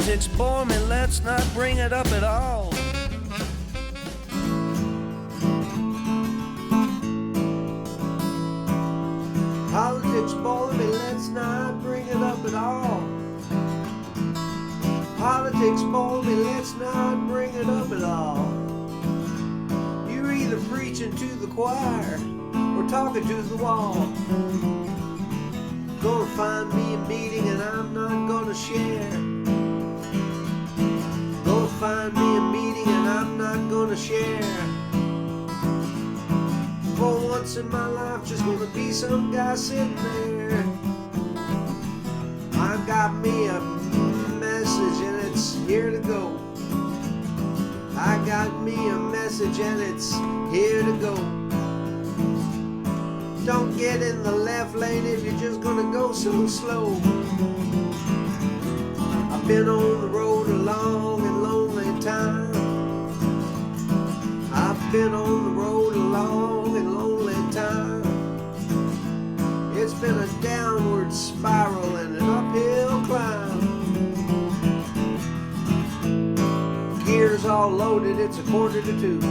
Politics bore me, let's not bring it up at all. Politics bore me, let's not bring it up at all. Politics bore me, let's not bring it up at all. You're either preaching to the choir or talking to the wall. Gonna find me a meeting and I'm not gonna share. Gonna find me a meeting and I'm not gonna share. For once in my life, just gonna be some guy sitting there. I've got me a message and it's here to go. I got me a message and it's here to go. Don't get in the left lane if you're just gonna go so slow. I've been on the road a long and lonely time. I've been on the road a long and lonely time. It's been a downward spiral and an uphill climb. Gears all loaded, it's 1:45.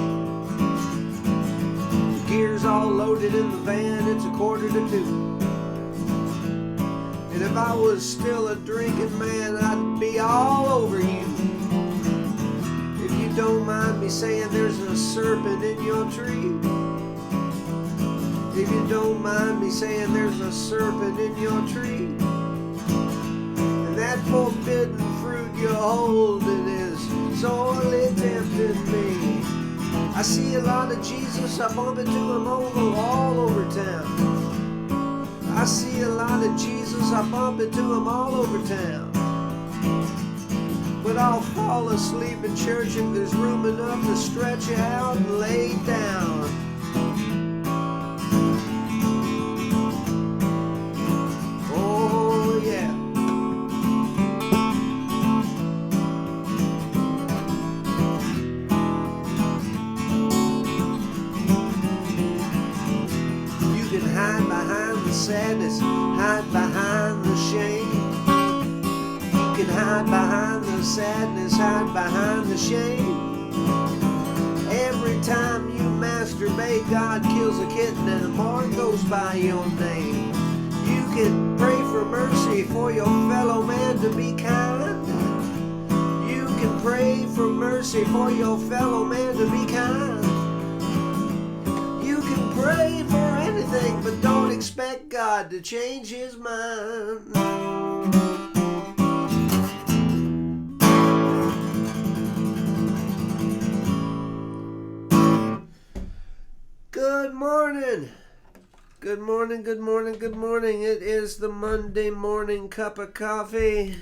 Gears all loaded in the van, it's 1:45. And if I was still a drinking man, I'd be all over you. If you don't mind me saying, there's a serpent in your tree. If you don't mind me saying, there's a serpent in your tree. And that forbidden fruit you're holding is sorely tempting me. I see a lot of Jesus, I bump into him all over town. I see a lot of Jesus, I bump into him all over town. But I'll fall asleep in church if there's room enough to stretch out and lay down. Oh yeah. You can hide behind the sadness, hide behind the shame. You can hide behind the sadness, hide behind the shame. Every time you masturbate, God kills a kitten and a mark goes by your name. You can pray for mercy for your fellow man to be kind. You can pray for mercy for your fellow man to be kind. You can pray for anything, but don't expect God to change his mind. Good morning. Good morning, good morning, good morning. It is the Monday morning cup of coffee.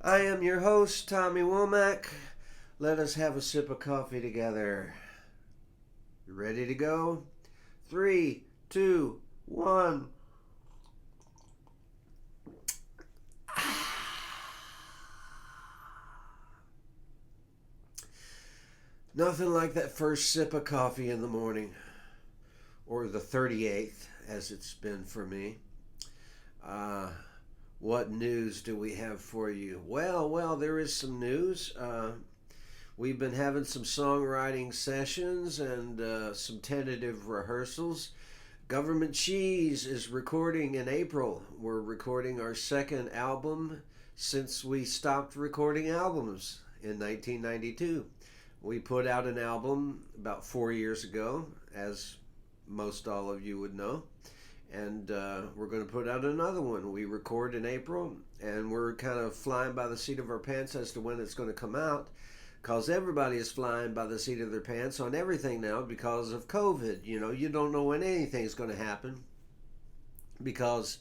I am your host, Tommy Womack. Let us have a sip of coffee together. You ready to go? 3, 2, 1. Nothing like that first sip of coffee in the morning, or the 38th, as it's been for me. What news do we have for you? Well, there is some news. We've been having some songwriting sessions and some tentative rehearsals. Government Cheese is recording in April. We're recording our second album since we stopped recording albums in 1992. We put out an album about 4 years ago, as most all of you would know. And we're going to put out another one. We record in April, and we're kind of flying by the seat of our pants as to when it's going to come out, because everybody is flying by the seat of their pants on everything now because of COVID. You know, you don't know when anything's going to happen, because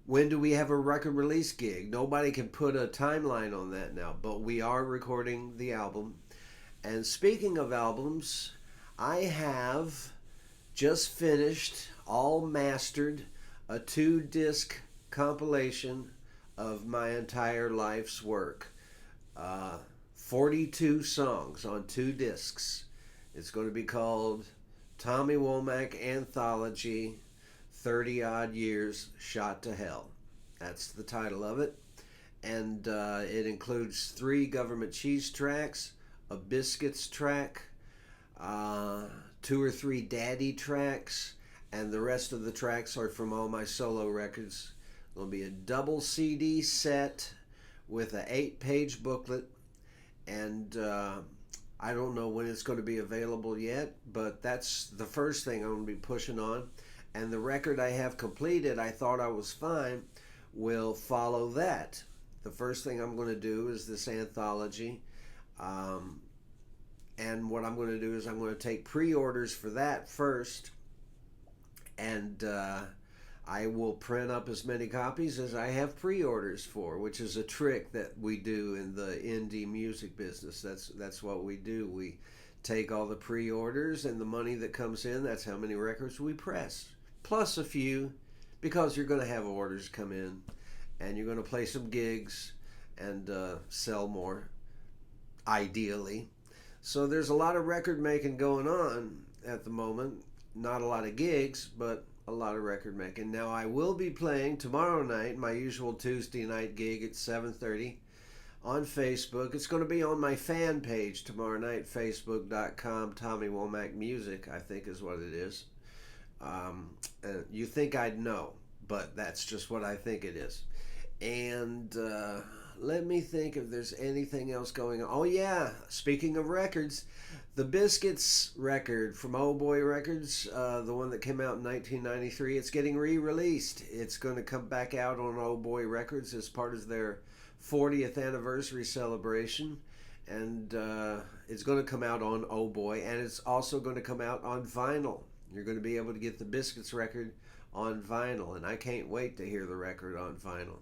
when do we have a record release gig? Nobody can put a timeline on that now, but we are recording the album. And speaking of albums, I have just finished, all mastered, a 2-disc compilation of my entire life's work. 42 songs on 2 discs. It's going to be called Tommy Womack Anthology, 30 Odd Years Shot to Hell. That's the title of it. and it includes 3 government cheese tracks, a biscuits track, 2 or 3 daddy tracks, and the rest of the tracks are from all my solo records. There'll be a double CD set with an 8-page booklet, and I don't know when it's going to be available yet, but that's the first thing I'm going to be pushing on. And the record I have completed, I Thought I Was Fine, will follow that. The first thing I'm going to do is this anthology. And what I'm going to do is I'm going to take pre-orders for that first, and I will print up as many copies as I have pre-orders for, which is a trick that we do in the indie music business. That's what we do. We take all the pre-orders, and the money that comes in, that's how many records we press. Plus a few, because you're going to have orders come in, and you're going to play some gigs and sell more, ideally. So there's a lot of record making going on at the moment. Not a lot of gigs, but a lot of record making. Now, I will be playing tomorrow night, my usual Tuesday night gig at 7:30 on Facebook. It's going to be on my fan page tomorrow night, facebook.com, Tommy Womack Music, I think is what it is. You think I'd know, but that's just what I think it is. And let me think if there's anything else going on. Oh yeah, speaking of records, the Biscuits record from Oh Boy Records, the one that came out in 1993, it's getting re-released. It's going to come back out on Oh Boy Records as part of their 40th anniversary celebration. And it's going to come out on Oh Boy, and it's also going to come out on vinyl. You're going to be able to get the Biscuits record on vinyl, and I can't wait to hear the record on vinyl.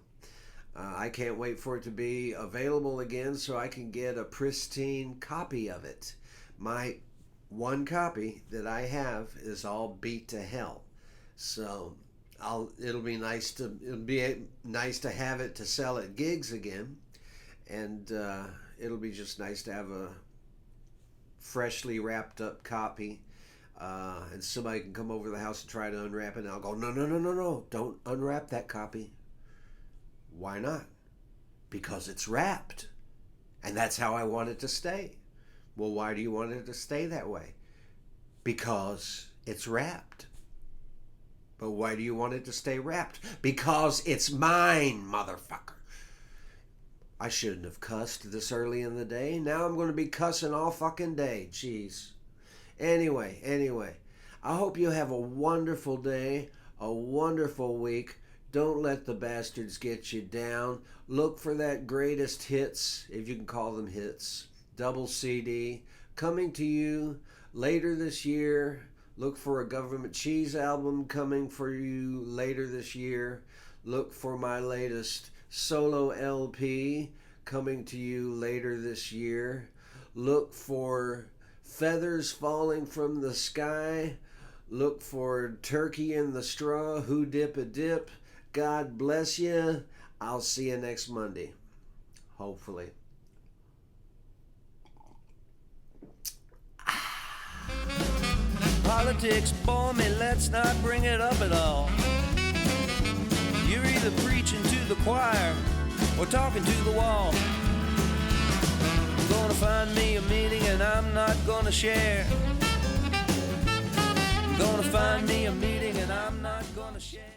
I can't wait for it to be available again so I can get a pristine copy of it. My one copy that I have is all beat to hell, so it'll be nice to have it to sell at gigs again, and it'll be just nice to have a freshly wrapped up copy. And somebody can come over to the house and try to unwrap it, and I'll go, no, don't unwrap that copy. Why not? Because it's wrapped, and that's how I want it to stay. Well, why do you want it to stay that way? Because it's wrapped. But why do you want it to stay wrapped? Because it's mine, motherfucker. I shouldn't have cussed this early in the day. Now I'm going to be cussing all fucking day. Jeez. Anyway, I hope you have a wonderful day, a wonderful week. Don't let the bastards get you down. Look for that greatest hits, if you can call them hits, double CD, coming to you later this year. Look for a Government Cheese album coming for you later this year. Look for my latest solo LP coming to you later this year. Look for Feathers Falling from the Sky. Look for Turkey in the Straw, Who Dip a Dip. God bless you. I'll see you next Monday. Hopefully. Politics bore me, let's not bring it up at all. You're either preaching to the choir or talking to the wall. I'm gonna find me a meeting and I'm not gonna share. I'm gonna find me a meeting and I'm not gonna share.